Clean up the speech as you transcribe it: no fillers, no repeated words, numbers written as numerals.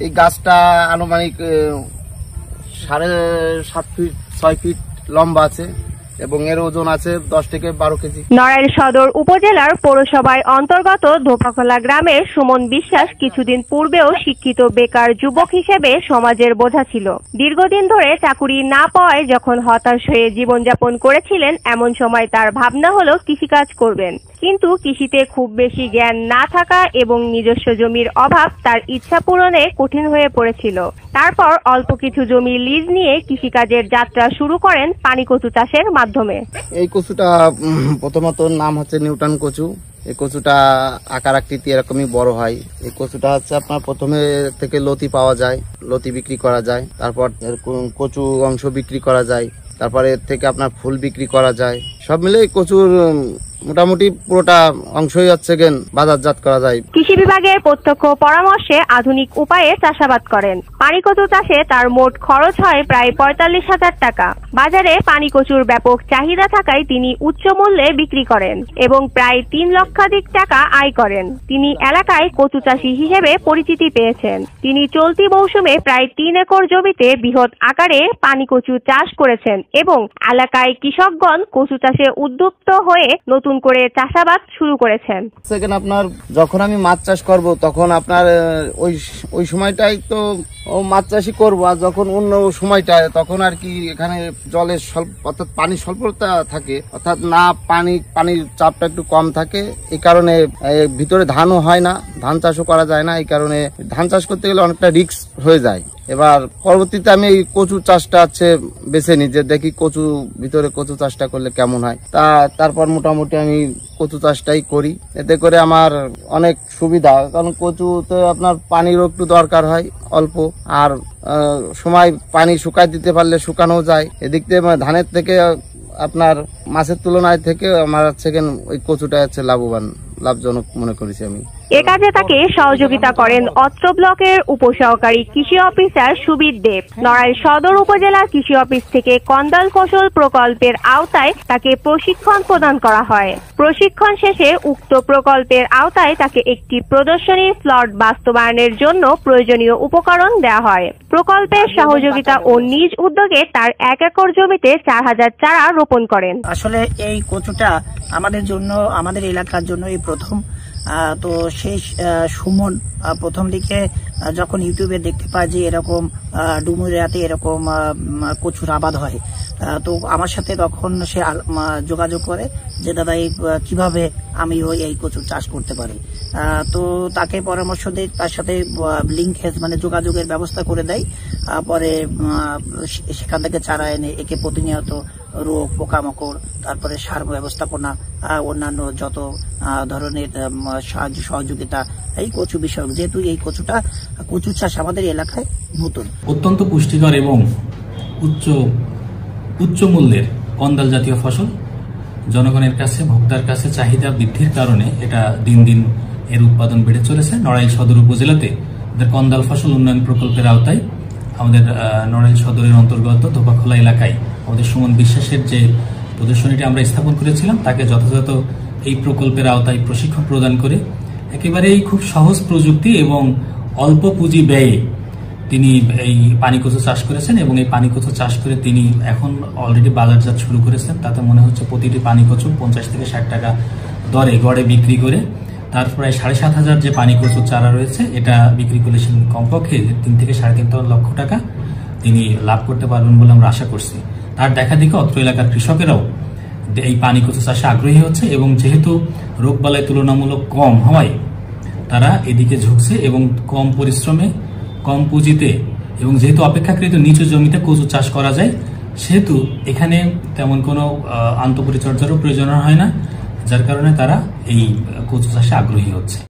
এই গাছটা আনুমানিক 7.5 ফিট 6 ফিট লম্বা আছে এবং এর ওজন আছে 10 থেকে 12 কেজি। নড়াইল সদর উপজেলার পৌরসভায় অন্তর্গত ধোপাখোলা গ্রামের সুমন বিশ্বাস কিছুদিন পূর্বেও শিক্ষিত বেকার যুবক হিসেবে সমাজের বোঝা ছিল। দীর্ঘদিন ধরে চাকুরি না পাওয়ায় যখন হতাশ হয়ে জীবনযাপন করেছিলেন, এমন সময় তার ভাবনা হলো কৃষিকাজ করবেন। কিন্তু কৃষিতে খুব বেশি জ্ঞান না থাকা এবং নিজস্ব জমির অভাব তার ইচ্ছা পূরণে কঠিন হয়ে পড়েছিল। তারপর অল্প কিছু জমি লিজ নিয়ে কৃষিকাজের যাত্রা শুরু করেন পানি কচু চাষের মাধ্যমে। এই কচুটা প্রথমত নাম হচ্ছে নিউটন কচু। এই কচুটা আকার আকৃতি এরকমই বড় হয়। এই কচুটা হচ্ছে আপনার প্রথমে থেকে লতি পাওয়া যায়, লতি বিক্রি করা যায়, তারপর কচু অংশ বিক্রি করা যায়, তারপরে এর থেকে আপনার ফুল বিক্রি করা যায়। সব মিলে কচুর মোটামুটি পুরোটা অংশই হচ্ছে বাজারজাত করা যায়। কৃষি বিভাগের প্রত্যক্ষ পরামর্শে আধুনিক উপায়ে চাষাবাদ করেন। পানি কচু চাষে তার মোট খরচ হয় প্রায় 45,000 টাকা। বাজারে পানি কচুর ব্যাপক চাহিদা থাকায় তিনি উচ্চ মূল্যে বিক্রি করেন এবং প্রায় 3 লক্ষাধিক টাকা আয় করেন। তিনি এলাকায় কচু চাষী হিসেবে পরিচিতি পেয়েছেন। তিনি চলতি মৌসুমে প্রায় 3 একর জমিতে বৃহৎ আকারে পানি কচু চাষ করেছেন এবং এলাকায় কৃষকগণ কচু চাষে উদ্যুক্ত হয়ে নতুন করে চাষাবাদ শুরু করেছেন। সেকেন্ড আপনার যখন আমি মাছ চাষ করব তখন আপনার ওই সময়টাই তো মাছ চাষই করবো। আর যখন অন্য সময়টায় তখন আর কি এখানে জলের অর্থাৎ পানির স্বল্পতা থাকে, অর্থাৎ না পানির চাপটা একটু কম থাকে। এই কারণে ভিতরে ধানও হয় না, ধান চাষও করা যায় না। এই কারণে ধান চাষ করতে গেলে অনেকটা রিস্ক হয়ে যায়। এবার পরবর্তীতে আমি এই কচু চাষটা বেছে নিই যে দেখি ভিতরে কচু চাষটা করলে কেমন হয়। তারপর মোটামুটি আমি কচু চাষটাই করি। এতে করে আমার অনেক সুবিধা, কারণ কচুতে আপনার পানিরও একটু দরকার হয় অল্প, আর সময় পানি শুকাই দিতে পারলে শুকানো যায়। এদিক থেকে ধানের থেকে আপনার মাছের তুলনায় থেকে আমার ওই কচুটা লাভজনক মনে করেছি আমি। এ কাজে তাকে সহযোগিতা করেন অত্র ব্লকের উপসহকারী কৃষি অফিসার সুবীর দেব। নড়াইল সদর উপজেলা কৃষি অফিস থেকে কন্দাল ফসল প্রকল্পের আওতায় তাকে প্রশিক্ষণ প্রদান করা হয়। প্রশিক্ষণ শেষে উক্ত প্রকল্পের আওতায় তাকে একটি প্রদর্শনী প্লট বাস্তবায়নের জন্য প্রয়োজনীয় উপকরণ দেওয়া হয়। প্রকল্পের সহযোগিতা ও নিজ উদ্যোগে তার 1 একর জমিতে 4000 চারা রোপণ করেন। আসলে এই কচুটা আমাদের এলাকার জন্য এই প্রথম। তো সেই সুমন প্রথম দিকে যখন ইউটিউবে দেখতে পায় যে এরকম ডুমুরিয়াতে এরকম কচুর আবাদ হয়, তো আমার সাথে তখন সে যোগাযোগ করে যে দাদা কিভাবে আমি এই কচুর চাষ করতে পারি। তো তাকে পরামর্শ দেয়, তার সাথে লিঙ্কেজ যোগাযোগের ব্যবস্থা করে দেয়। পরে সেখান থেকে চারা এনে একে প্রতিনিয়ত রোগ পোকামাকড়, তারপরে সার ব্যবস্থাপনা, অন্যান্য যত ধরনের সহযোগিতা এই কচু বিষয়ক, যেহেতু এই কচু চাষ আমাদের এলাকায় নতুন। অত্যন্ত পুষ্টিকর এবং উচ্চ মূল্যের কন্দাল জাতীয় ফসল জনগণের কাছে, ভোক্তার কাছে চাহিদা বৃদ্ধির কারণে এটা দিন দিন এর উৎপাদন বেড়ে চলেছে। নড়াইল সদর উপজেলাতে কন্দাল ফসল উন্নয়ন প্রকল্পের আওতায় আমাদের নড়াইল সদরের অন্তর্গত ধোপাখোলা এলাকায় আমাদের সুমন বিশ্বাসের যে প্রদর্শনীটি আমরা স্থাপন করেছিলাম, তাকে যথাযথ এই প্রকল্পের আওতায় প্রশিক্ষণ প্রদান করে একেবারেই খুব সহজ প্রযুক্তি এবং অল্প পুঁজি ব্যয়ে তিনি এই পানি কচু চাষ করেছেন এবং এই পানি কচু চাষ করে তিনি এখন অলরেডি বাজারজাত শুরু করেছেন। তাতে মনে হচ্ছে প্রতিটি পানি কচু 50 থেকে 60 টাকা দরে গড়ে বিক্রি করে তার প্রায় 7,500 যে পানি কচুর চারা রয়েছে এটা বিক্রি করলে কমপক্ষে 3 থেকে 3.5 লক্ষ টাকা তিনি লাভ করতে পারবেন বলে আমরা আশা করছি। তার দেখা দেখে অত্র এলাকার কৃষকেরাও এই পানি কচু চাষে আগ্রহী হচ্ছে এবং যেহেতু রোগবালাই তুলনামূলক কম হওয়ায় তারা এদিকে ঝুঁকছে এবং কম পরিশ্রমে, কম পুঁজিতে এবং যেহেতু অপেক্ষাকৃত নিচু জমিতে কচু চাষ করা যায়, সেহেতু এখানে তেমন কোনো আন্তঃপরিচর্যারও প্রয়োজন হয় না, যার কারণে তারা এই কচু চাষে আগ্রহী হচ্ছে।